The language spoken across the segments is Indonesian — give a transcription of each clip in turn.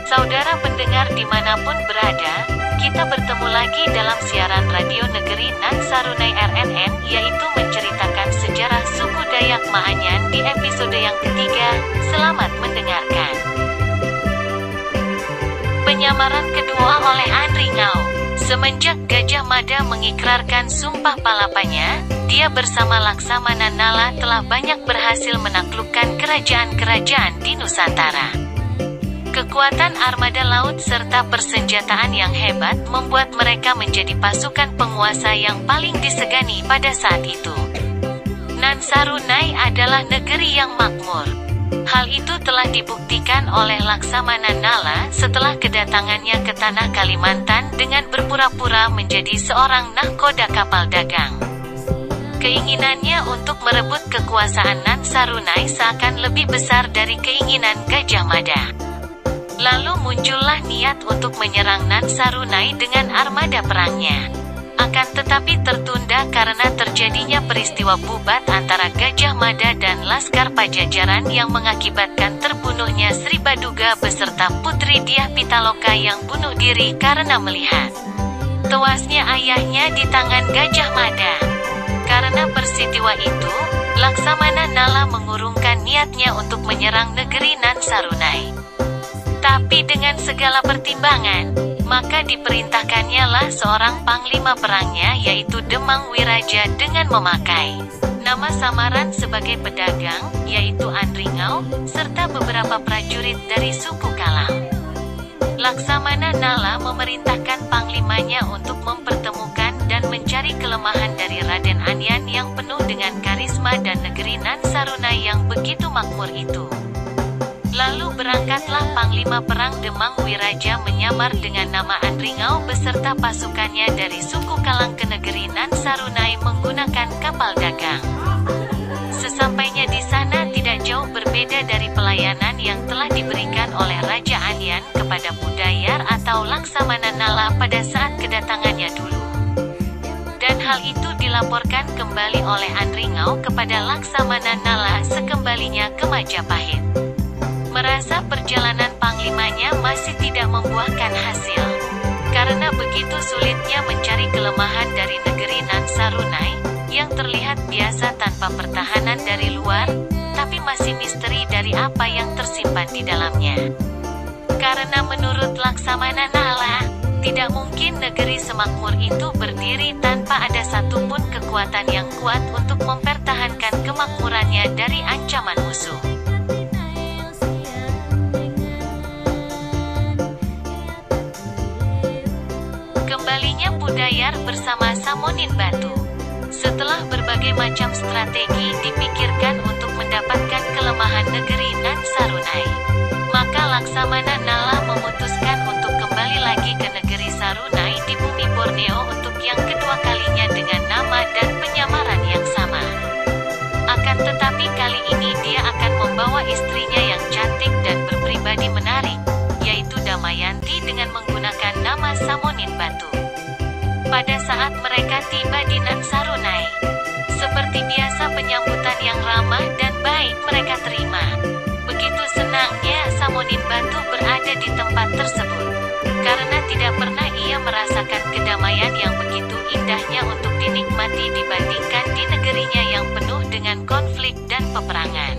Saudara pendengar dimanapun berada, kita bertemu lagi dalam siaran radio negeri Nan Sarunai RNN, yaitu menceritakan sejarah suku Dayak Maanyan di episode yang ketiga. Selamat mendengarkan. Penyamaran kedua oleh Andri Ngau. Semenjak Gajah Mada mengikrarkan sumpah palapanya, dia bersama Laksamana Nala telah banyak berhasil menaklukkan kerajaan-kerajaan di Nusantara. Kekuatan armada laut serta persenjataan yang hebat membuat mereka menjadi pasukan penguasa yang paling disegani pada saat itu. Nan Sarunai adalah negeri yang makmur. Hal itu telah dibuktikan oleh Laksamana Nala setelah kedatangannya ke tanah Kalimantan dengan berpura-pura menjadi seorang nahkoda kapal dagang. Keinginannya untuk merebut kekuasaan Nan Sarunai seakan lebih besar dari keinginan Gajah Mada. Lalu muncullah niat untuk menyerang Nan Sarunai dengan armada perangnya. Akan tetapi tertunda karena terjadinya peristiwa bubat antara Gajah Mada dan Laskar Pajajaran yang mengakibatkan terbunuhnya Sri Baduga beserta Putri Dyah Pitaloka yang bunuh diri karena melihat tewasnya ayahnya di tangan Gajah Mada. Karena peristiwa itu, Laksamana Nala mengurungkan niatnya untuk menyerang negeri Nan Sarunai. Tapi dengan segala pertimbangan, maka diperintahkannya lah seorang panglima perangnya yaitu Demang Wiraja dengan memakai nama samaran sebagai pedagang, yaitu Andri Ngau, serta beberapa prajurit dari suku Kalang. Laksamana Nala memerintahkan panglimanya untuk mempertemukan dan mencari kelemahan dari Raden Anyan yang penuh dengan karisma dan negeri Nan Sarunai yang begitu makmur itu. Lalu berangkatlah Panglima Perang Demang Wiraja menyamar dengan nama Andri Ngau beserta pasukannya dari suku Kalang ke negeri Nan Sarunai menggunakan kapal dagang. Sesampainya di sana tidak jauh berbeda dari pelayanan yang telah diberikan oleh Raja Anyan kepada Pudayar atau Laksamana Nala pada saat kedatangannya dulu. Dan hal itu dilaporkan kembali oleh Andri Ngau kepada Laksamana Nala sekembalinya ke Majapahit. Merasa perjalanan panglimanya masih tidak membuahkan hasil. Karena begitu sulitnya mencari kelemahan dari negeri Nan Sarunai, yang terlihat biasa tanpa pertahanan dari luar, tapi masih misteri dari apa yang tersimpan di dalamnya. Karena menurut Laksamana Nala, tidak mungkin negeri semakmur itu berdiri tanpa ada satupun kekuatan yang kuat untuk mempertahankan kemakmurannya dari ancaman musuh. Kembalinya Pudayar bersama Samonin Batu. Setelah berbagai macam strategi dipikirkan untuk mendapatkan kelemahan negeri Nan Sarunai, maka Laksamana Nala memutuskan untuk kembali lagi ke negeri Sarunai di bumi Borneo untuk yang kedua kalinya dengan nama dan penyamaran yang sama. Akan tetapi kali ini dia akan membawa istrinya yang cantik dan berpribadi menarik, yaitu Damayanti dengan menggunakan nama Samonin Batu. Pada saat mereka tiba di Nan Sarunai, seperti biasa penyambutan yang ramah dan baik mereka terima. Begitu senangnya Samonin Batu berada di tempat tersebut, karena tidak pernah ia merasakan kedamaian yang begitu indahnya untuk dinikmati dibandingkan di negerinya yang penuh dengan konflik dan peperangan.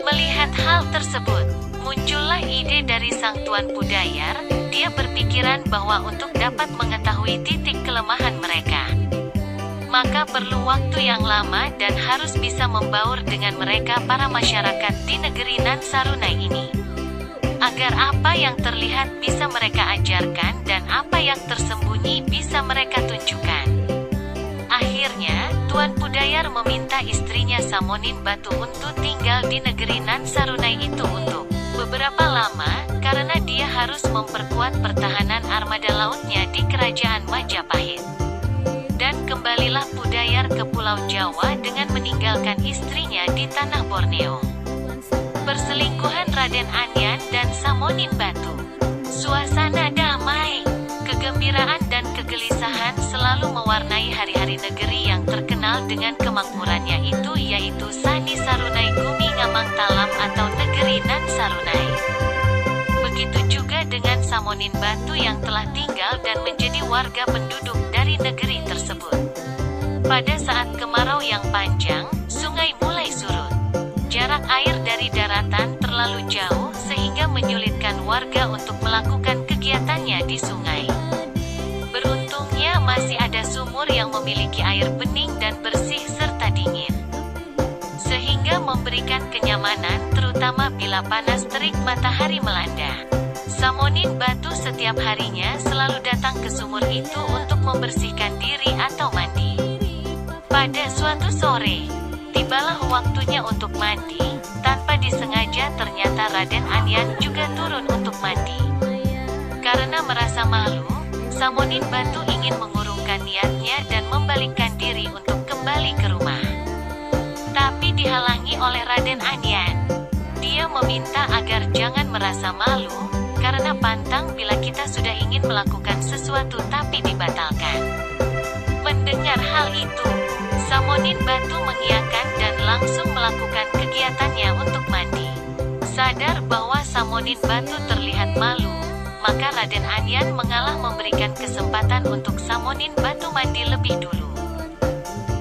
Melihat hal tersebut, muncullah ide dari sang Tuan Pudayar. Dia berpikiran bahwa untuk dapat mengetahui titik kelemahan mereka, maka perlu waktu yang lama dan harus bisa membaur dengan mereka para masyarakat di negeri Nan Sarunai ini. Agar apa yang terlihat bisa mereka ajarkan dan apa yang tersembunyi bisa mereka tunjukkan. Akhirnya, Tuan Pudayar meminta istrinya Samonin Batu untuk tinggal di negeri Nan Sarunai itu untuk beberapa lama, karena dia harus memperkuat pertahanan armada lautnya di kerajaan Majapahit. Dan kembalilah Pudayar ke Pulau Jawa dengan meninggalkan istrinya di tanah Borneo. Perselingkuhan Raden Anyan dan Samonin Batu. Suasana damai, kegembiraan dan kegelisahan selalu mewarnai hari-hari negeri yang terkenal dengan kemakmurannya itu, yaitu Sani Sarunai Gumi Ngamang Talam atau negeri Nan Sarunai. Begitu juga dengan Samonin Batu yang telah tinggal dan menjadi warga penduduk dari negeri tersebut. Pada saat kemarau yang panjang, sungai mulai surut. Jarak air dari daratan terlalu jauh sehingga menyulitkan warga untuk melakukan kegiatannya di sungai. Beruntungnya masih ada sumur yang memiliki air bening dan bersih serta dingin, sehingga memberikan kenyamanan terutama bila panas terik matahari melanda. Samonin Batu setiap harinya selalu datang ke sumur itu untuk membersihkan diri atau mandi. Pada suatu sore, tibalah waktunya untuk mandi. Tanpa disengaja ternyata Raden Anyan juga turun untuk mandi. Karena merasa malu, Samonin Batu ingin mengurungkan niatnya dan membalikkan diri untuk kembali ke rumah. Tapi dihalangi oleh Raden Anyan. Dia meminta agar jangan merasa malu, karena pantang bila kita sudah ingin melakukan sesuatu tapi dibatalkan. Mendengar hal itu, Samonin Batu mengiyakan dan langsung melakukan kegiatannya untuk mandi. Sadar bahwa Samonin Batu terlihat malu, maka Raden Anyan mengalah memberikan kesempatan untuk Samonin Batu mandi lebih dulu.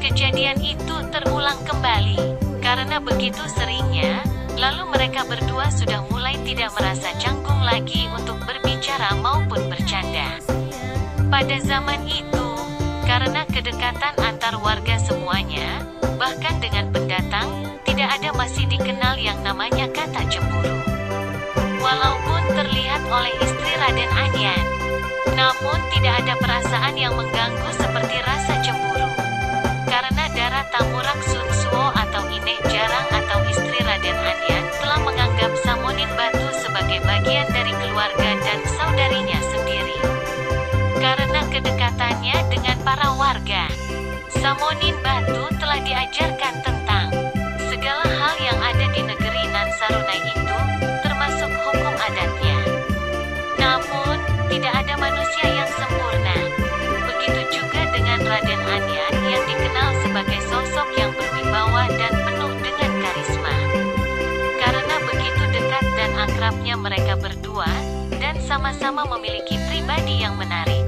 Kejadian itu terulang kembali. Karena begitu seringnya, lalu mereka berdua sudah mulai tidak merasa canggung lagi untuk berbicara maupun bercanda. Pada zaman itu, karena kedekatan antar warga semuanya, bahkan dengan pendatang, tidak ada masih dikenal yang namanya kata cemburu. Walaupun terlihat oleh istri Raden Anyan, namun tidak ada perasaan yang mengganggu seperti rasa cemburu. Karena Dara Tamurak Sun Suo atau Ineh Jarang atau istri Raden Anyan telah menganggap Samonin Batu sebagai bagian dari keluarga dan saudarinya sendiri. Karena kedekatannya dengan para warga, Samonin Batu telah diajarkan tentang segala hal yang ada di negeri Nan Sarunai itu, termasuk hukum adatnya. Namun, tidak ada manusia yang sempurna. Begitu juga dengan Raden Anyan yang dikenal sebagai sosok yang berwibawa dan penuh dengan karisma. Karena begitu dekat dan akrabnya mereka berdua, dan sama-sama memiliki pribadi yang menarik,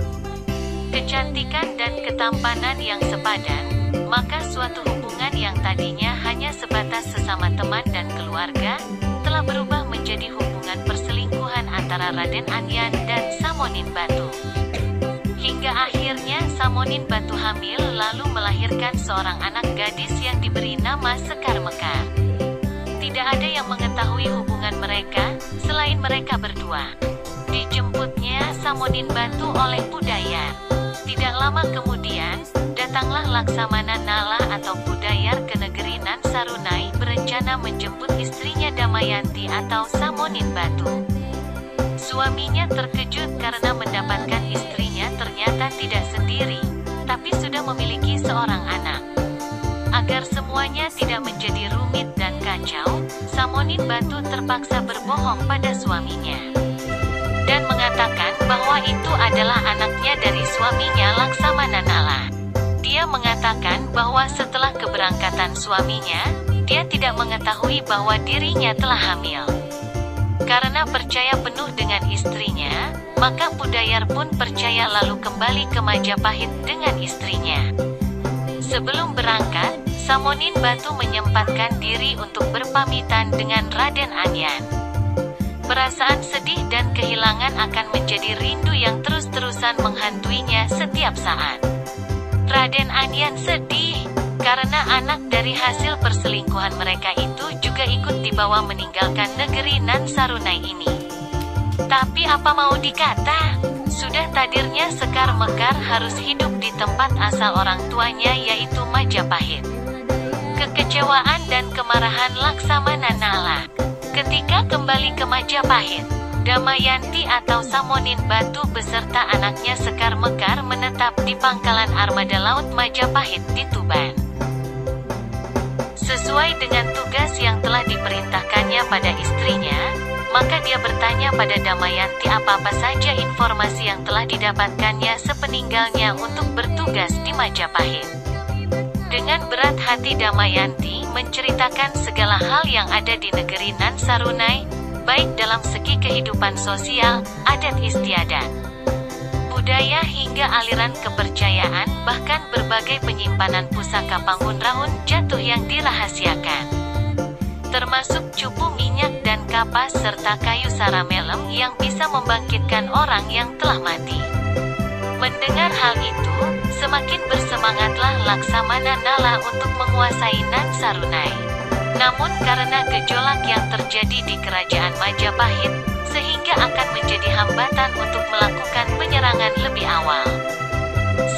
kecantikan dan ketampanan yang sepadan, maka suatu hubungan yang tadinya hanya sebatas sesama teman dan keluarga, telah berubah menjadi hubungan perselingkuhan antara Raden Anyan dan Samonin Batu. Hingga akhirnya Samonin Batu hamil lalu melahirkan seorang anak gadis yang diberi nama Sekar Mekar. Tidak ada yang mengetahui hubungan mereka, selain mereka berdua. Dijemputnya Samonin Batu oleh Pudayar. Tidak lama kemudian, datanglah Laksamana Nala atau Pudayar ke negeri Nan Sarunai berencana menjemput istrinya Damayanti atau Samonin Batu. Suaminya terkejut karena mendapatkan istrinya ternyata tidak sendiri, tapi sudah memiliki seorang anak. Agar semuanya tidak menjadi rumit dan kacau, Samonin Batu terpaksa berbohong pada suaminya dan mengatakan bahwa itu adalah anaknya dari suaminya Laksamana Nala. Dia mengatakan bahwa setelah keberangkatan suaminya, dia tidak mengetahui bahwa dirinya telah hamil. Karena percaya penuh dengan istrinya, maka Pudayar pun percaya lalu kembali ke Majapahit dengan istrinya. Sebelum berangkat, Samonin Batu menyempatkan diri untuk berpamitan dengan Raden Anyan. Perasaan sedih dan kehilangan akan menjadi rindu yang terus-terusan menghantuinya setiap saat. Raden Anyan sedih, karena anak dari hasil perselingkuhan mereka itu juga ikut dibawa meninggalkan negeri Nan Sarunai ini. Tapi apa mau dikata, sudah takdirnya Sekar Mekar harus hidup di tempat asal orang tuanya yaitu Majapahit. Kekecewaan dan kemarahan Laksamana Nala ketika kembali ke Majapahit. Damayanti atau Samonin Batu beserta anaknya Sekar Mekar menetap di pangkalan armada laut Majapahit di Tuban. Sesuai dengan tugas yang telah diperintahkannya pada istrinya, maka dia bertanya pada Damayanti apa-apa saja informasi yang telah didapatkannya sepeninggalnya untuk bertugas di Majapahit. Dengan berat hati Damayanti menceritakan segala hal yang ada di negeri Nan Sarunai, baik dalam segi kehidupan sosial, adat istiadat, budaya hingga aliran kepercayaan, bahkan berbagai penyimpanan pusaka Pangunraun Jatuh yang dirahasiakan, termasuk cupu minyak dan kapas serta kayu saramelem yang bisa membangkitkan orang yang telah mati. Mendengar hal itu, semakin bersemangatlah Laksamana Nala untuk menguasai Nan Sarunai. Namun karena gejolak yang terjadi di kerajaan Majapahit, sehingga akan menjadi hambatan untuk melakukan penyerangan lebih awal.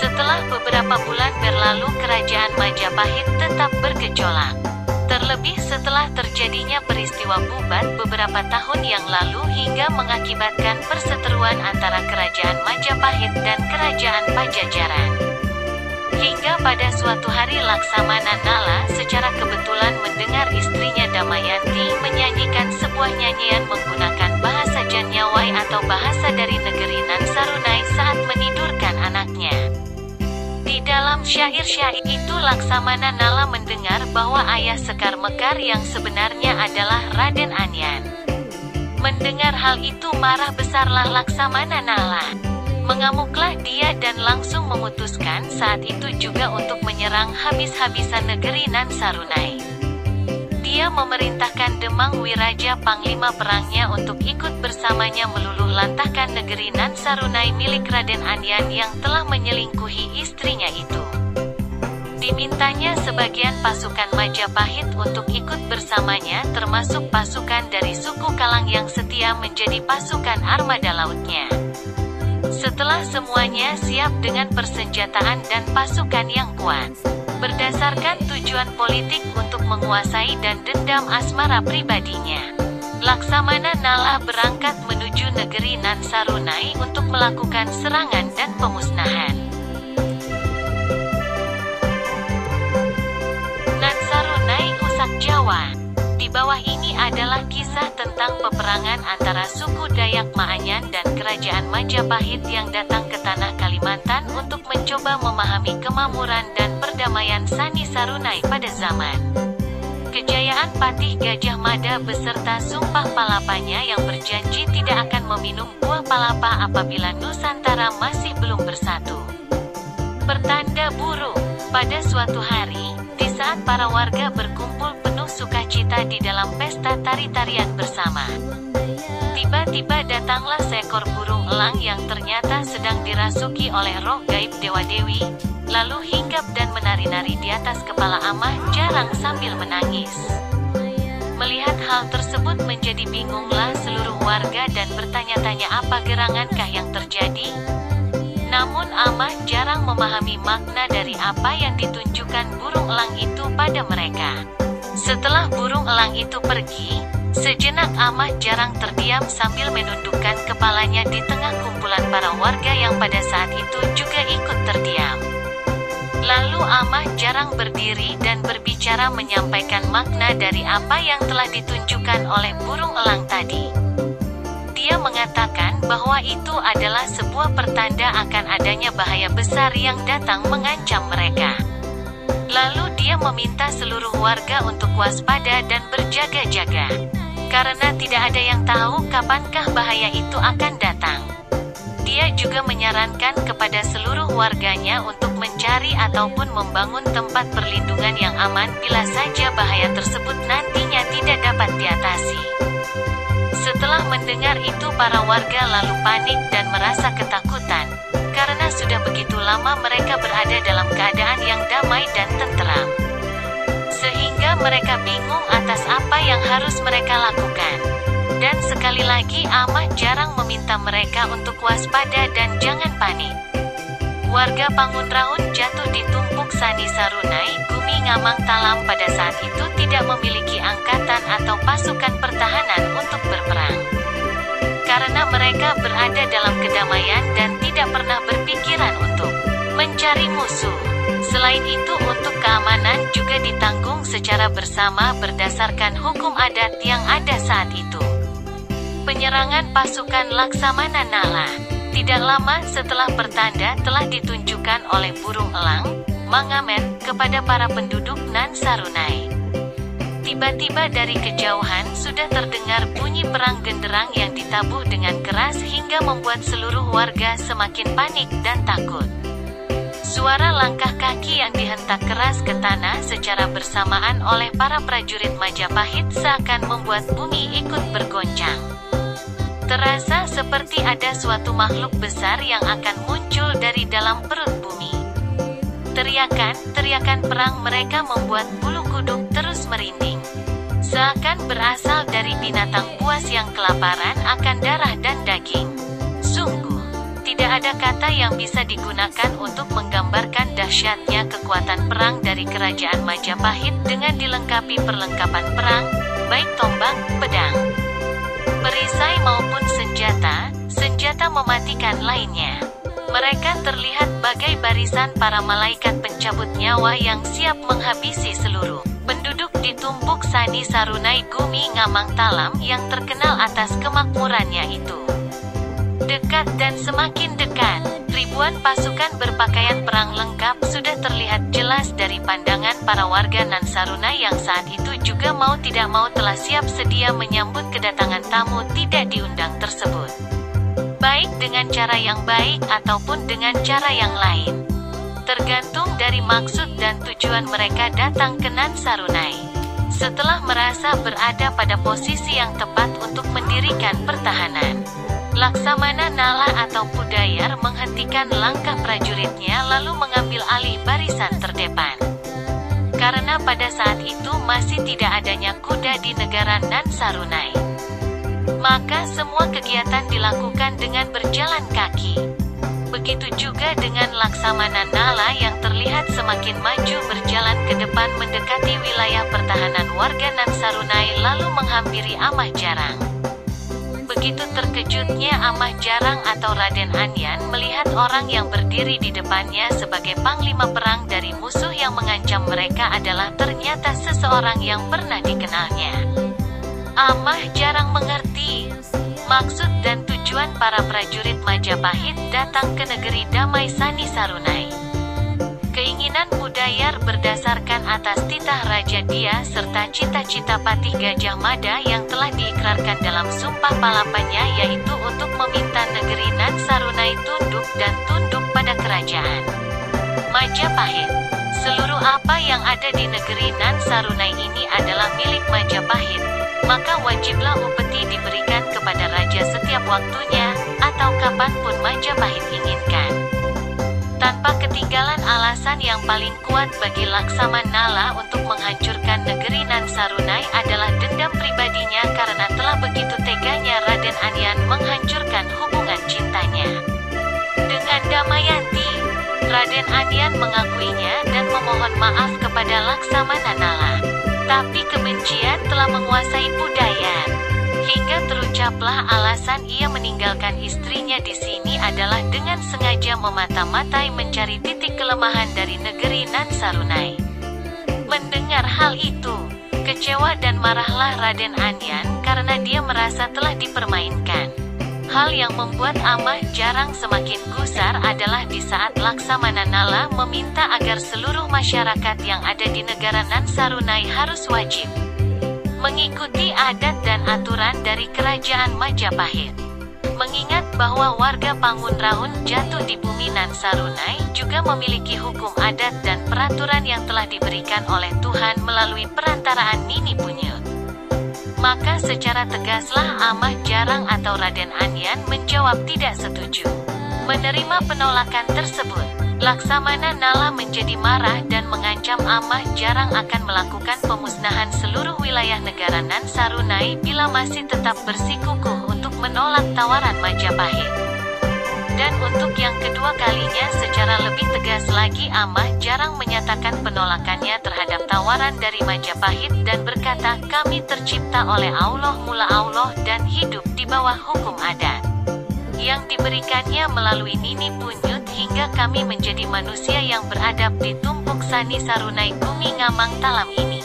Setelah beberapa bulan berlalu, kerajaan Majapahit tetap bergejolak. Terlebih setelah terjadinya peristiwa Bubat beberapa tahun yang lalu hingga mengakibatkan perseteruan antara kerajaan Majapahit dan kerajaan Pajajaran. Hingga pada suatu hari Laksamana Nala secara kebetulan mendengar istrinya Damayanti menyanyikan sebuah nyanyian menggunakan bahasa Janyawai atau bahasa dari negeri Nan Sarunai saat menidurkan anaknya. Di dalam syair-syair itu Laksamana Nala mendengar bahwa ayah Sekar Mekar yang sebenarnya adalah Raden Anyan. Mendengar hal itu marah besarlah Laksamana Nala. Mengamuklah dia dan langsung memutuskan saat itu juga untuk menyerang habis-habisan negeri Nan Sarunai. Dia memerintahkan Demang Wiraja panglima perangnya untuk ikut bersamanya meluluh lantahkan negeri Nan Sarunai milik Raden Anyan yang telah menyelingkuhi istrinya itu. Dimintanya sebagian pasukan Majapahit untuk ikut bersamanya, termasuk pasukan dari suku Kalang yang setia menjadi pasukan armada lautnya. Setelah semuanya siap dengan persenjataan dan pasukan yang kuat, berdasarkan tujuan politik untuk menguasai dan dendam asmara pribadinya, Laksamana Nala berangkat menuju negeri Nan Sarunai untuk melakukan serangan dan pemusnahan. Nan Sarunai, Usak Jawa. Di bawah ini adalah kisah tentang peperangan antara suku Dayak Maanyan dan kerajaan Majapahit yang datang ke tanah Kalimantan untuk mencoba memahami kemakmuran dan perdamaian Sani Sarunai pada zaman kejayaan Patih Gajah Mada beserta sumpah palapanya yang berjanji tidak akan meminum buah palapa apabila Nusantara masih belum bersatu. Pertanda buruk. Pada suatu hari, di saat para warga berkumpul penuh sukacita di dalam pesta tari-tarian bersama, tiba-tiba datanglah seekor burung elang yang ternyata sedang dirasuki oleh roh gaib dewa-dewi, lalu hinggap dan menari-nari di atas kepala Amah Jarang sambil menangis. Melihat hal tersebut menjadi bingunglah seluruh warga dan bertanya-tanya apa gerangankah yang terjadi. Namun Amah jarang memahami makna dari apa yang ditunjukkan burung elang itu pada mereka. Setelah burung elang itu pergi, sejenak Amah jarang terdiam sambil menundukkan kepalanya di tengah kumpulan para warga yang pada saat itu juga ikut terdiam. Lalu Amah jarang berdiri dan berbicara menyampaikan makna dari apa yang telah ditunjukkan oleh burung elang tadi. Dia mengatakan bahwa itu adalah sebuah pertanda akan adanya bahaya besar yang datang mengancam mereka. Lalu dia meminta seluruh warga untuk waspada dan berjaga-jaga, karena tidak ada yang tahu kapankah bahaya itu akan datang. Dia juga menyarankan kepada seluruh warganya untuk mencari ataupun membangun tempat perlindungan yang aman bila saja bahaya tersebut nantinya tidak dapat diatasi. Setelah mendengar itu para warga lalu panik dan merasa ketakutan, karena sudah begitu lama mereka berada dalam keadaan yang damai dan tenteram. Sehingga mereka bingung atas apa yang harus mereka lakukan. Dan sekali lagi Amah jarang meminta mereka untuk waspada dan jangan panik. Warga Pangunraun Jatuh di tumpuk Sani Sarunai, Gumi Ngamang Talam pada saat itu tidak memiliki angkatan atau pasukan pertahanan untuk berperang. Karena mereka berada dalam kedamaian dan tidak pernah berpikiran untuk mencari musuh. Selain itu untuk keamanan juga ditanggung secara bersama berdasarkan hukum adat yang ada saat itu. Penyerangan pasukan Laksamana Nala. Tidak lama setelah pertanda telah ditunjukkan oleh burung elang, Mangamen, kepada para penduduk Nan Sarunai. Tiba-tiba dari kejauhan sudah terdengar bunyi bunyi perang genderang yang ditabuh dengan keras hingga membuat seluruh warga semakin panik dan takut. Suara langkah kaki yang dihentak keras ke tanah secara bersamaan oleh para prajurit Majapahit seakan membuat bumi ikut bergoncang. Terasa seperti ada suatu makhluk besar yang akan muncul dari dalam perut bumi. Teriakan perang mereka membuat bulu kuduk terus merinding. Seakan berasal dari binatang buas yang kelaparan akan darah dan daging. Sungguh, tidak ada kata yang bisa digunakan untuk menggambarkan dahsyatnya kekuatan perang dari kerajaan Majapahit dengan dilengkapi perlengkapan perang, baik tombak, pedang, perisai maupun senjata mematikan lainnya. Mereka terlihat bagai barisan para malaikat pencabut nyawa yang siap menghabisi seluruh penduduk di tumpuk Sani Sarunai Gumi Ngamang Talam yang terkenal atas kemakmurannya itu. Dekat dan semakin dekat, ribuan pasukan berpakaian perang lengkap sudah terlihat jelas dari pandangan para warga Nan Sarunai yang saat itu juga mau tidak mau telah siap sedia menyambut kedatangan tamu tidak diundang tersebut. Baik dengan cara yang baik ataupun dengan cara yang lain, tergantung dari maksud dan tujuan mereka datang ke Nan Sarunai. Setelah merasa berada pada posisi yang tepat untuk mendirikan pertahanan, Laksamana Nala atau Pudayar menghentikan langkah prajuritnya lalu mengambil alih barisan terdepan. Karena pada saat itu masih tidak adanya kuda di negara Nan Sarunai, maka semua kegiatan dilakukan dengan berjalan kaki. Begitu juga dengan Laksamana Nala yang terlihat semakin maju berjalan ke depan mendekati wilayah pertahanan warga Nan Sarunai lalu menghampiri Amah Jarang. Begitu terkejutnya Amah Jarang atau Raden Anyan melihat orang yang berdiri di depannya sebagai panglima perang dari musuh yang mengancam mereka adalah ternyata seseorang yang pernah dikenalnya. Amah Jarang mengerti maksud dan tujuan para prajurit Majapahit datang ke negeri damai Sani Sarunai. Keinginan Pudayar berdasarkan atas titah Raja Dia serta cita-cita Patih Gajah Mada yang telah diikrarkan dalam sumpah palapannya, yaitu untuk meminta negeri Nan Sarunai tunduk dan tunduk pada kerajaan Majapahit. Seluruh apa yang ada di negeri Nan Sarunai ini adalah milik Majapahit, maka wajiblah upeti diberikan kepada raja setiap waktunya, atau kapanpun Majapahit inginkan. Tanpa ketinggalan alasan yang paling kuat bagi Laksamana Nala untuk menghancurkan negeri Nan Sarunai adalah dendam pribadinya karena telah begitu teganya Raden Anyan menghancurkan hubungan cintanya dengan Damayanti. Raden Anyan mengakuinya dan memohon maaf kepada Laksamana Nala. Tapi kebencian telah menguasai Pudayar, hingga terucaplah alasan ia meninggalkan istrinya di sini adalah dengan sengaja memata-matai mencari titik kelemahan dari negeri Nan Sarunai. Mendengar hal itu, kecewa dan marahlah Raden Anyan karena dia merasa telah dipermainkan. Hal yang membuat Amah Jarang semakin gusar adalah di saat Laksamana Nala meminta agar seluruh masyarakat yang ada di negara Nan Sarunai harus wajib mengikuti adat dan aturan dari kerajaan Majapahit. Mengingat bahwa warga Pangunraun jatuh di bumi Nan Sarunai juga memiliki hukum adat dan peraturan yang telah diberikan oleh Tuhan melalui perantaraan Nini Punyut. Maka secara tegaslah Amah Jarang atau Raden Anyan menjawab tidak setuju menerima penolakan tersebut. Laksamana Nala menjadi marah dan mengancam Amah Jarang akan melakukan pemusnahan seluruh wilayah negara Nan Sarunai bila masih tetap bersikukuh untuk menolak tawaran Majapahit. Dan untuk yang kedua kalinya secara lebih tegas lagi Amah Jarang menyatakan penolakannya terhadap tawaran dari Majapahit dan berkata, kami tercipta oleh Allah mula Allah dan hidup di bawah hukum adat yang diberikannya melalui Nini Punyut hingga kami menjadi manusia yang beradab di tumpuk Sani Sarunai Gumi Ngamang Talam ini.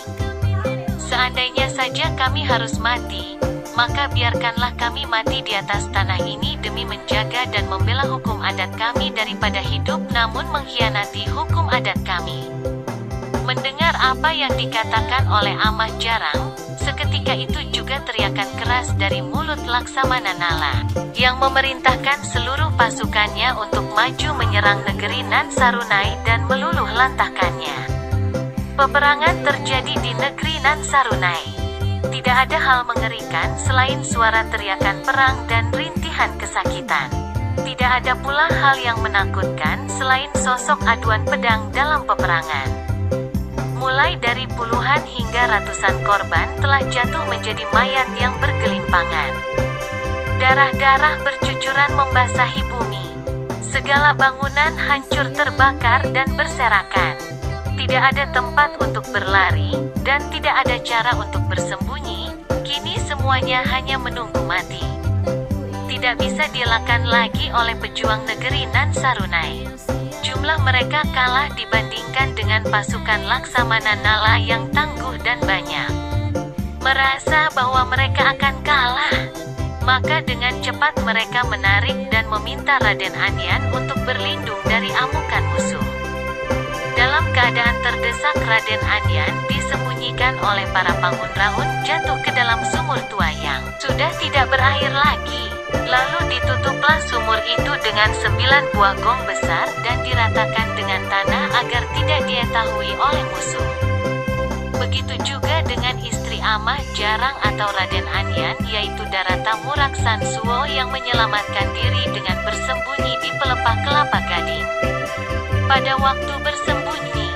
Seandainya saja kami harus mati, maka biarkanlah kami mati di atas tanah ini demi menjaga dan membela hukum adat kami daripada hidup namun mengkhianati hukum adat kami. Mendengar apa yang dikatakan oleh Amah Jarang, Seketika itu juga teriakan keras dari mulut Laksamana Nala, yang memerintahkan seluruh pasukannya untuk maju menyerang negeri Nan Sarunai dan meluluh lantahkannya. Peperangan terjadi di negeri Nan Sarunai. Tidak ada hal mengerikan selain suara teriakan perang dan rintihan kesakitan. Tidak ada pula hal yang menakutkan selain sosok aduan pedang dalam peperangan. Mulai dari puluhan hingga ratusan korban telah jatuh menjadi mayat yang bergelimpangan. Darah-darah bercucuran membasahi bumi. Segala bangunan hancur terbakar dan berserakan. Tidak ada tempat untuk berlari, dan tidak ada cara untuk bersembunyi. Kini semuanya hanya menunggu mati. Tidak bisa dielakkan lagi oleh pejuang negeri Nan Sarunai. Jumlah mereka kalah dibandingkan dengan pasukan Laksamana Nala yang tangguh dan banyak. Merasa bahwa mereka akan kalah, maka dengan cepat mereka menarik dan meminta Raden Anyan untuk berlindung dari amukan musuh. Dalam keadaan terdesak, Raden Anyan disembunyikan oleh para Pangunraun jatuh ke dalam sumur tua yang sudah tidak berair lagi. Lalu ditutuplah sumur itu dengan 9 buah gong besar dan diratakan dengan tanah agar tidak diketahui oleh musuh. Begitu juga dengan istri Amah Jarang atau Raden Anyan, yaitu Darata Muraksan Suwo yang menyelamatkan diri dengan bersembunyi di pelepah kelapa gading. Pada waktu bersembunyi,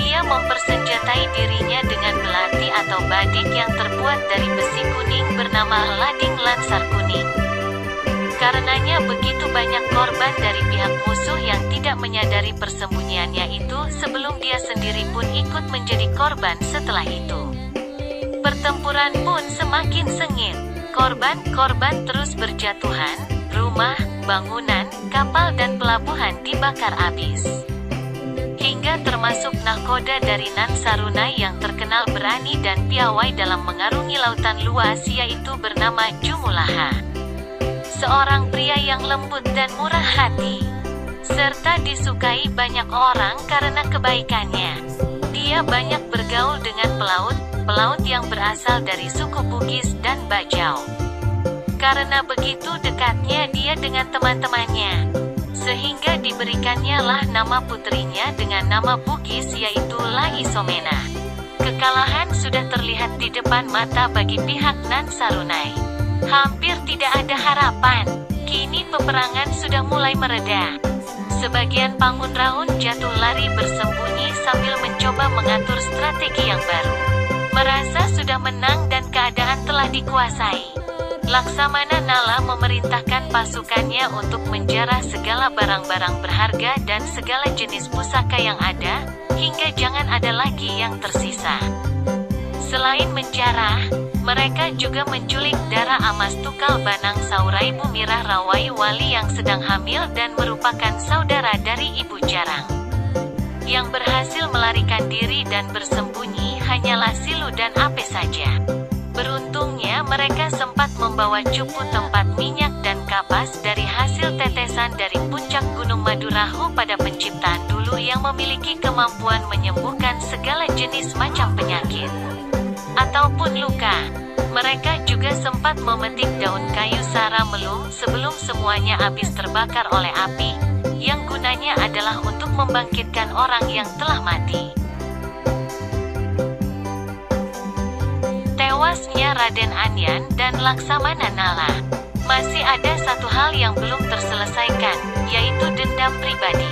dia mempersenjatai dirinya dengan belati atau badik yang terbuat dari besi kuning bernama Lading Lansar Kuning. Karenanya begitu banyak korban dari pihak musuh yang tidak menyadari persembunyiannya itu sebelum dia sendiri pun ikut menjadi korban setelah itu. Pertempuran pun semakin sengit. Korban-korban terus berjatuhan, rumah, bangunan, kapal dan pelabuhan dibakar habis. Hingga termasuk nahkoda dari Nan Sarunai yang terkenal berani dan piawai dalam mengarungi lautan luas, yaitu bernama Jumulaha. Seorang pria yang lembut dan murah hati, serta disukai banyak orang karena kebaikannya. Dia banyak bergaul dengan pelaut yang berasal dari suku Bugis dan Bajau. Karena begitu dekatnya dia dengan teman-temannya, sehingga diberikannya lah nama putrinya dengan nama Bugis, yaitu Laisomena. Kekalahan sudah terlihat di depan mata bagi pihak Nan Sarunai. Hampir tidak ada harapan. Kini peperangan sudah mulai mereda. Sebagian Pangunraun jatuh lari bersembunyi sambil mencoba mengatur strategi yang baru. Merasa sudah menang dan keadaan telah dikuasai. Laksamana Nala memerintahkan pasukannya untuk menjarah segala barang-barang berharga dan segala jenis pusaka yang ada, hingga jangan ada lagi yang tersisa. Selain menjarah, mereka juga menculik Dara Amas Tukal Banang Saurai Bumirah Rawai Wali yang sedang hamil dan merupakan saudara dari Ibu Jarang. Yang berhasil melarikan diri dan bersembunyi hanyalah Silu dan Ape saja. Beruntungnya mereka sempat membawa cupu tempat minyak dan kapas dari hasil tetesan dari puncak Gunung Madurahu pada penciptaan dulu yang memiliki kemampuan menyembuhkan segala jenis macam penyakit ataupun luka. Mereka juga sempat memetik daun kayu sara melum sebelum semuanya habis terbakar oleh api, yang gunanya adalah untuk membangkitkan orang yang telah mati. Tewasnya Raden Anyan dan Laksamana Nala. Masih ada satu hal yang belum terselesaikan, yaitu dendam pribadi.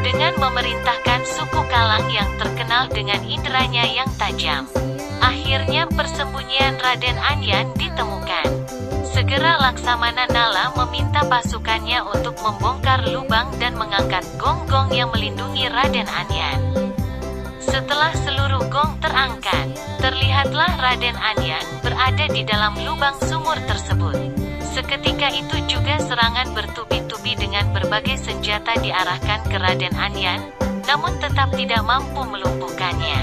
Dengan memerintahkan suku Kalang yang terkenal dengan inderanya yang tajam, akhirnya persembunyian Raden Anyan ditemukan. Segera Laksamana Nala meminta pasukannya untuk membongkar lubang dan mengangkat gong-gong yang melindungi Raden Anyan. Setelah seluruh gong terangkat, terlihatlah Raden Anyan berada di dalam lubang sumur tersebut. Seketika itu juga serangan bertubi-tubi dengan berbagai senjata diarahkan ke Raden Anyan, namun tetap tidak mampu melumpuhkannya.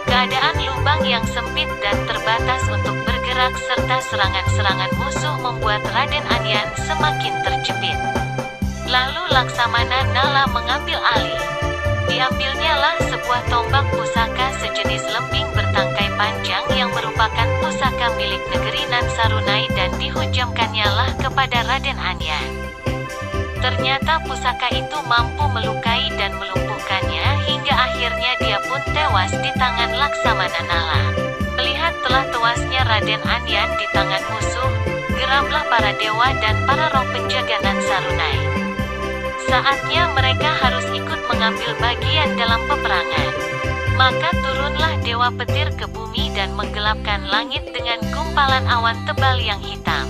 Keadaan lubang yang sempit dan terbatas untuk bergerak serta serangan-serangan musuh membuat Raden Anyan semakin terjepit. Lalu Laksamana Nala mengambil alih. Diambilnyalah sebuah tombak pusaka sejenis lembing bertangkai panjang yang merupakan pusaka milik negeri Nan Sarunai dan dihujamkannya lah kepada Raden Anyan. Ternyata pusaka itu mampu melukai dan melumpuhkannya hingga akhirnya dia pun tewas di tangan Laksamana Nala. Melihat telah tewasnya Raden Anyan di tangan musuh, geramlah para dewa dan para roh penjaga Nan Sarunai. Saatnya mereka harus ikut mengambil bagian dalam peperangan. Maka turunlah Dewa Petir ke bumi dan menggelapkan langit dengan gumpalan awan tebal yang hitam.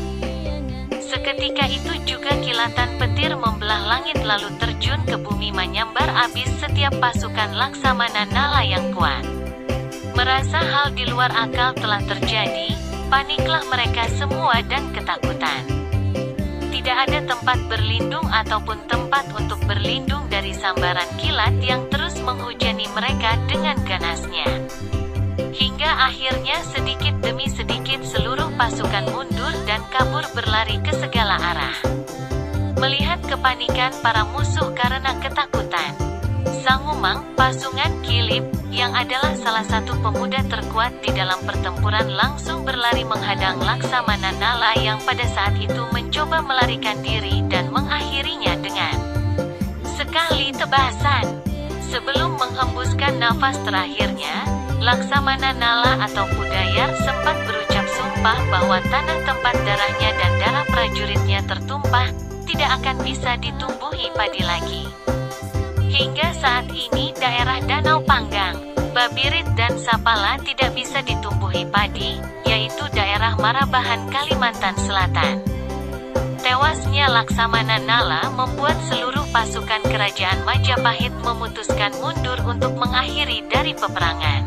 Seketika itu juga kilatan petir membelah langit lalu terjun ke bumi menyambar abis setiap pasukan Laksamana Nala yang kuat. Merasa hal di luar akal telah terjadi, paniklah mereka semua dan ketakutan. Tidak ada tempat berlindung ataupun tempat untuk berlindung dari sambaran kilat yang terus menghujani mereka dengan ganasnya. Hingga akhirnya sedikit demi sedikit seluruh pasukan mundur dan kabur berlari ke segala arah. Melihat kepanikan para musuh karena ketakutan, Sangumang, Pasungan Kilip, yang adalah salah satu pemuda terkuat di dalam pertempuran langsung berlari menghadang Laksamana Nala yang pada saat itu mencoba melarikan diri dan mengakhirinya dengan sekali tebasan. Sebelum menghembuskan nafas terakhirnya, Laksamana Nala atau Pudayar sempat berucap sumpah bahwa tanah tempat darahnya dan darah prajuritnya tertumpah tidak akan bisa ditumbuhi padi lagi. Hingga saat ini daerah Danau Panggang, Babirit dan Sapala tidak bisa ditumbuhi padi, yaitu daerah Marabahan Kalimantan Selatan. Tewasnya Laksamana Nala membuat seluruh pasukan kerajaan Majapahit memutuskan mundur untuk mengakhiri dari peperangan.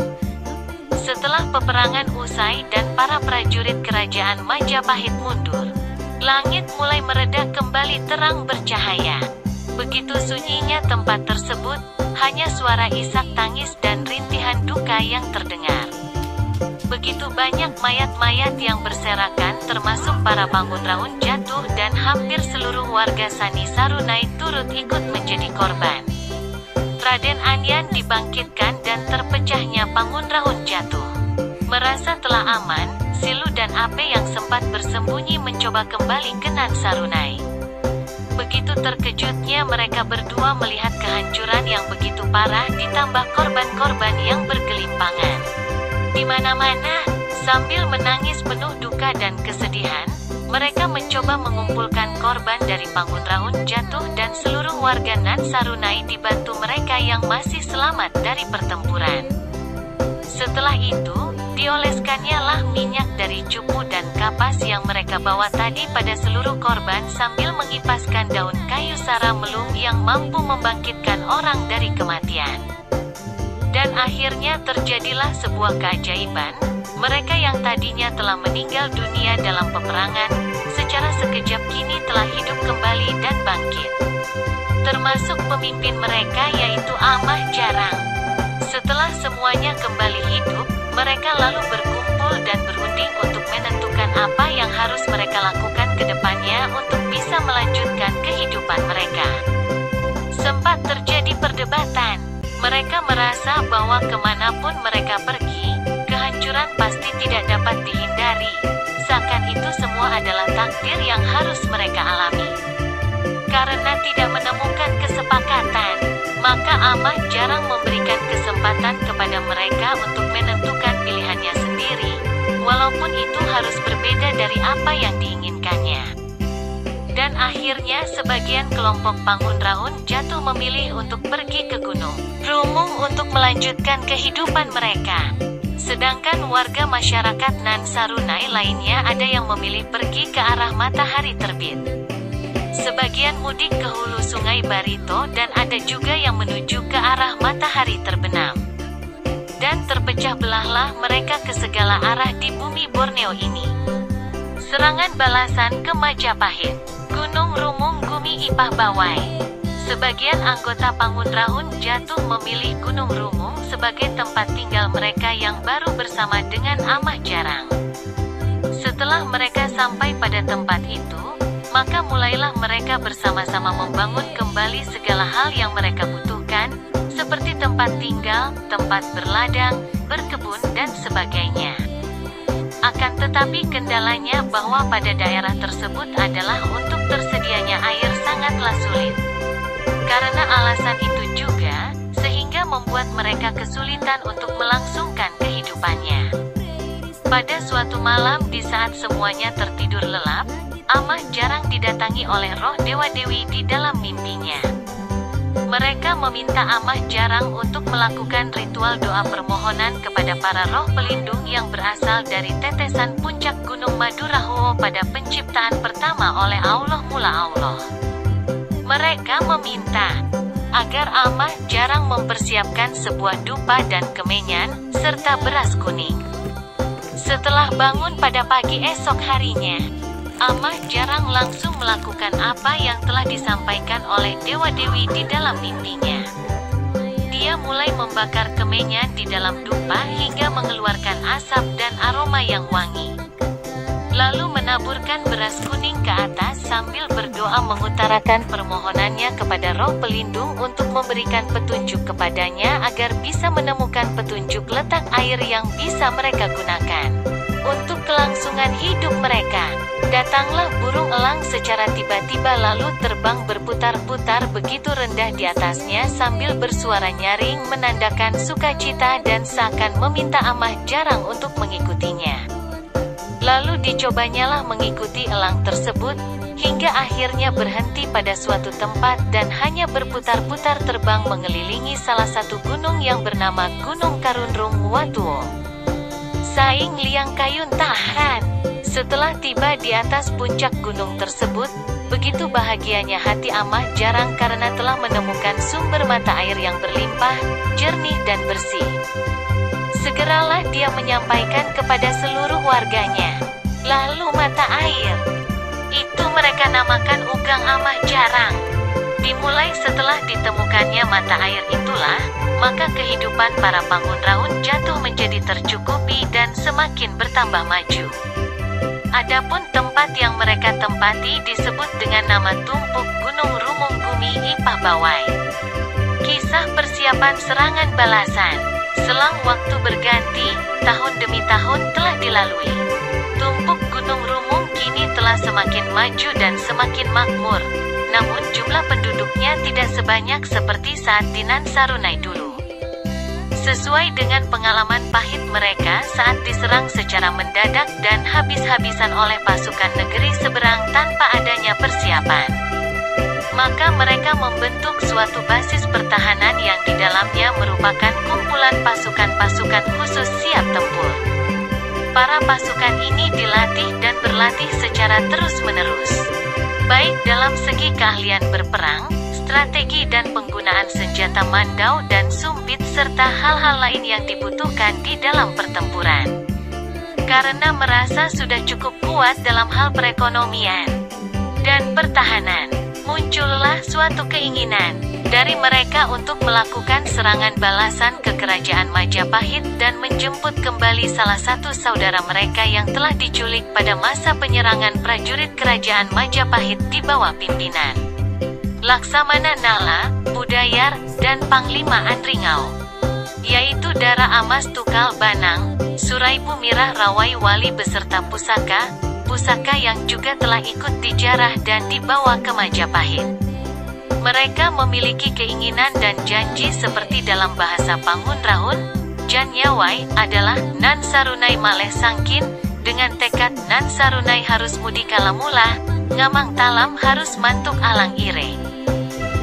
Setelah peperangan usai dan para prajurit kerajaan Majapahit mundur, langit mulai mereda kembali terang bercahaya. Begitu sunyinya tempat tersebut, hanya suara isak tangis dan rintihan duka yang terdengar. Begitu banyak mayat-mayat yang berserakan termasuk para Pangunraun jatuh dan hampir seluruh warga Sani Sarunai turut ikut menjadi korban. Raden Anyan dibangkitkan dan terpecahnya Pangunraun jatuh. Merasa telah aman, Silu dan Ape yang sempat bersembunyi mencoba kembali ke Nan Sarunai. Begitu terkejutnya mereka berdua melihat kehancuran yang begitu parah ditambah korban-korban yang bergelimpangan di mana-mana. Sambil menangis penuh duka dan kesedihan, mereka mencoba mengumpulkan korban dari Pangunraun jatuh dan seluruh warga Nan Sarunai dibantu mereka yang masih selamat dari pertempuran. Setelah itu, dioleskannya lah minyak dari cupu dan kapas yang mereka bawa tadi pada seluruh korban sambil mengipaskan daun kayu sara melum yang mampu membangkitkan orang dari kematian. Dan akhirnya terjadilah sebuah keajaiban, mereka yang tadinya telah meninggal dunia dalam peperangan, secara sekejap kini telah hidup kembali dan bangkit. Termasuk pemimpin mereka yaitu Amah Jarang. Setelah semuanya kembali hidup, mereka lalu berkumpul dan berunding untuk menentukan apa yang harus mereka lakukan ke depannya untuk bisa melanjutkan kehidupan mereka. Sempat terjadi perdebatan. Mereka merasa bahwa kemanapun mereka pergi, kehancuran pasti tidak dapat dihindari. Seakan itu semua adalah takdir yang harus mereka alami. Karena tidak menemukan kesepakatan, maka Amah Jarang memberikan kesempatan kepada mereka untuk menentukan pilihannya sendiri, walaupun itu harus berbeda dari apa yang diinginkannya. Dan akhirnya sebagian kelompok Pangunraun jatuh memilih untuk pergi ke Gunung Rumung untuk melanjutkan kehidupan mereka. Sedangkan warga masyarakat Nan Sarunai lainnya ada yang memilih pergi ke arah matahari terbit. Sebagian mudik ke hulu sungai Barito dan ada juga yang menuju ke arah matahari terbenam. Dan terpecah belahlah mereka ke segala arah di bumi Borneo ini. Serangan balasan ke Majapahit. Gunung Rumung Gumi Ipah Bawai. Sebagian anggota Pangunraun jatuh memilih Gunung Rumung sebagai tempat tinggal mereka yang baru bersama dengan Amah Jarang. Setelah mereka sampai pada tempat itu, maka mulailah mereka bersama-sama membangun kembali segala hal yang mereka butuhkan, seperti tempat tinggal, tempat berladang, berkebun, dan sebagainya. Akan tetapi kendalanya bahwa pada daerah tersebut adalah untuk tersedianya air sangatlah sulit. Karena alasan itu juga, sehingga membuat mereka kesulitan untuk melangsungkan kehidupannya. Pada suatu malam di saat semuanya tertidur lelap, Amah Jarang didatangi oleh roh dewa-dewi di dalam mimpinya. Mereka meminta Amah Jarang untuk melakukan ritual doa permohonan kepada para roh pelindung yang berasal dari tetesan puncak Gunung Madurahuo pada penciptaan pertama oleh Allah Mula Allah. Mereka meminta agar Amah Jarang mempersiapkan sebuah dupa dan kemenyan, serta beras kuning. Setelah bangun pada pagi esok harinya, Amah Jarang langsung melakukan apa yang telah disampaikan oleh dewa-dewi di dalam mimpinya. Dia mulai membakar kemenyan di dalam dupa hingga mengeluarkan asap dan aroma yang wangi. Lalu menaburkan beras kuning ke atas sambil berdoa mengutarakan permohonannya kepada roh pelindung untuk memberikan petunjuk kepadanya agar bisa menemukan petunjuk letak air yang bisa mereka gunakan untuk kelangsungan hidup mereka. Datanglah burung elang secara tiba-tiba lalu terbang berputar-putar begitu rendah di atasnya sambil bersuara nyaring menandakan sukacita dan seakan meminta Amah Jarang untuk mengikutinya. Lalu dicobanyalah mengikuti elang tersebut, hingga akhirnya berhenti pada suatu tempat dan hanya berputar-putar terbang mengelilingi salah satu gunung yang bernama Gunung Karunrung Watuo. Saing liang kayun tahan. Setelah tiba di atas puncak gunung tersebut, begitu bahagianya hati Amah Jarang karena telah menemukan sumber mata air yang berlimpah, jernih dan bersih. Segeralah dia menyampaikan kepada seluruh warganya. Lalu mata air itu mereka namakan Ugang Amah Jarang. Dimulai setelah ditemukannya mata air itulah, maka kehidupan para Pangunraun jatuh menjadi tercukupi dan semakin bertambah maju. Adapun tempat yang mereka tempati disebut dengan nama Tumpuk Gunung Rumung Gumi Ipah Bawai. Kisah persiapan serangan balasan. Selang waktu berganti, tahun demi tahun telah dilalui. Tumpuk Gunung Rumung kini telah semakin maju dan semakin makmur. Namun jumlah penduduknya tidak sebanyak seperti saat di Nansarunai dulu. Sesuai dengan pengalaman pahit mereka saat diserang secara mendadak dan habis-habisan oleh pasukan negeri seberang tanpa adanya persiapan. Maka mereka membentuk suatu basis pertahanan yang di dalamnya merupakan kumpulan pasukan-pasukan khusus siap tempur. Para pasukan ini dilatih dan berlatih secara terus-menerus, baik dalam segi keahlian berperang, strategi dan penggunaan senjata mandau dan sumpit serta hal-hal lain yang dibutuhkan di dalam pertempuran. Karena merasa sudah cukup kuat dalam hal perekonomian dan pertahanan, muncullah suatu keinginan dari mereka untuk melakukan serangan balasan ke kerajaan Majapahit dan menjemput kembali salah satu saudara mereka yang telah diculik pada masa penyerangan prajurit kerajaan Majapahit di bawah pimpinan Laksamana Nala, Budayar, dan Panglima Andringau, yaitu Dara Amas Tukal Banang, Suraibu Mirah Rawai Wali beserta pusaka yang juga telah ikut dijarah dan dibawa ke Majapahit. Mereka memiliki keinginan dan janji seperti dalam bahasa Pangunraun, Jan Yawai adalah Nansarunai Maleh Sangkin, dengan tekad Nansarunai harus mudikala mula, Ngamang Talam harus mantuk alang ire.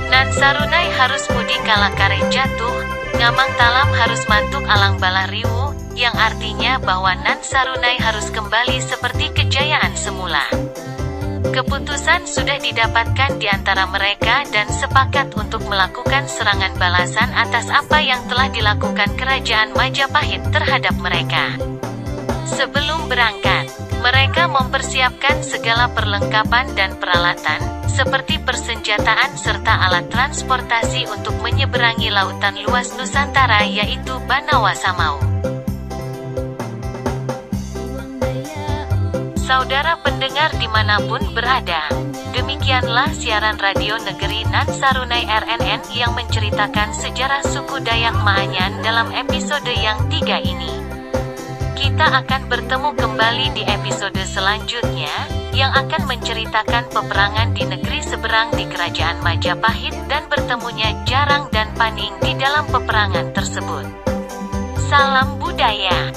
Nansarunai harus mudikala kare jatuh, Ngamang Talam harus mantuk alang balah riwu, yang artinya bahwa Nansarunai harus kembali seperti kejayaan semula. Keputusan sudah didapatkan di antara mereka dan sepakat untuk melakukan serangan balasan atas apa yang telah dilakukan kerajaan Majapahit terhadap mereka. Sebelum berangkat, mereka mempersiapkan segala perlengkapan dan peralatan, seperti persenjataan serta alat transportasi untuk menyeberangi lautan luas Nusantara yaitu Banawa Samau. Saudara pendengar dimanapun berada. Demikianlah siaran radio negeri Nan Sarunai RNN yang menceritakan sejarah suku Dayak Maanyan dalam episode yang 3 ini. Kita akan bertemu kembali di episode selanjutnya, yang akan menceritakan peperangan di negeri seberang di Kerajaan Majapahit dan bertemunya Jarang dan Paning di dalam peperangan tersebut. Salam budaya.